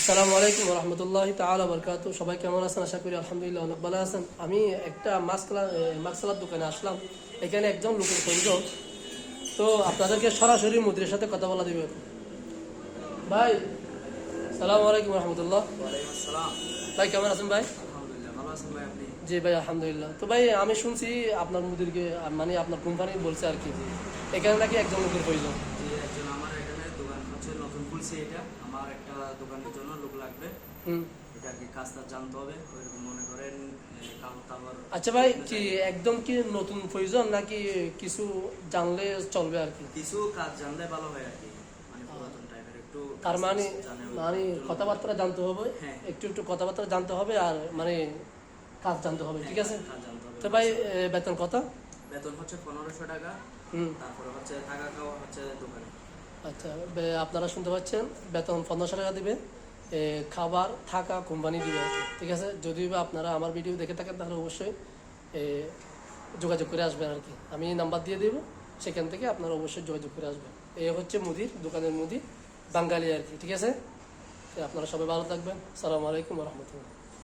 আসসালামু আলাইকুম রহমতুল্লাহ তাআলা বারাকাতুহু। সবাই কেমন আছেন? আশা করি আলহামদুলিল্লাহ অনেক ভালো আছেন। আমি একটা মাছকালার দোকানে আসলাম। এখানে একজন লোকের প্রয়োজন, তো আপনাদেরকে সরাসরি মুদিরের সাথে কথা বলা দিবে। ভাই সালামু আলাইকুম রহমতুল্লাহ। ওয়ালাইকুম আসসালাম। ভাই কেমন আছেন ভাই? আলহামদুলিল্লাহ, ভালো আছেন ভাই আপনি? জি ভাই আলহামদুলিল্লাহ। তো ভাই আমি শুনছি আপনার মুদিরকে, মানে আপনার কোম্পানি বলছে আর কি, এখানে নাকি একজন লোকের প্রয়োজন। জি, একজন আমার এখানে দোকান হচ্ছে নতুন খুলছে, এটা আমার একটা দোকানের জন্য লোক লাগবে। হুম। এটা কি কাজটা জানতে হবে, ওইরকম মনে করেন কাপড় টাপড়। আচ্ছা ভাই, কি একদম কি নতুন প্রয়োজন নাকি কিছু জানলে চলবে আর কি? কিছু কাজ জানলে ভালো হয় আর কি, মানে পুরাতন টাইপের একটু তার মানে জানে মানে ওই জন্য। কথাবার্তা জানতে হবে, হ্যাঁ। একটু একটু কথাবার্তা জানতে হবে আর মানে কাজ জানতে হবে, ঠিক আছে? কাজ জানতে হবে। তো ভাই বেতন কত? বেতন হচ্ছে 1500 টাকা। হুম। তারপরে হচ্ছে থাকা খাওয়া হচ্ছে দোকানে। আচ্ছা, আপনারা শুনতে পাচ্ছেন, বেতন 1500 টাকা দিবে, খাবার থাকা কোম্পানি দিবে আর কি, ঠিক আছে? যদি বা আপনারা আমার ভিডিও দেখে থাকেন তাহলে অবশ্যই এ, যোগাযোগ করে আসবেন আর কি। আমি নাম্বার দিয়ে দেবো, সেখান থেকে আপনারা অবশ্যই যোগাযোগ করে আসবেন। এই হচ্ছে মুদির দোকানের মুদির, বাঙালি আর কি, ঠিক আছে? তো আপনারা সবাই ভালো থাকবেন। আসসালামু আলাইকুম রহমতুল্লাহ।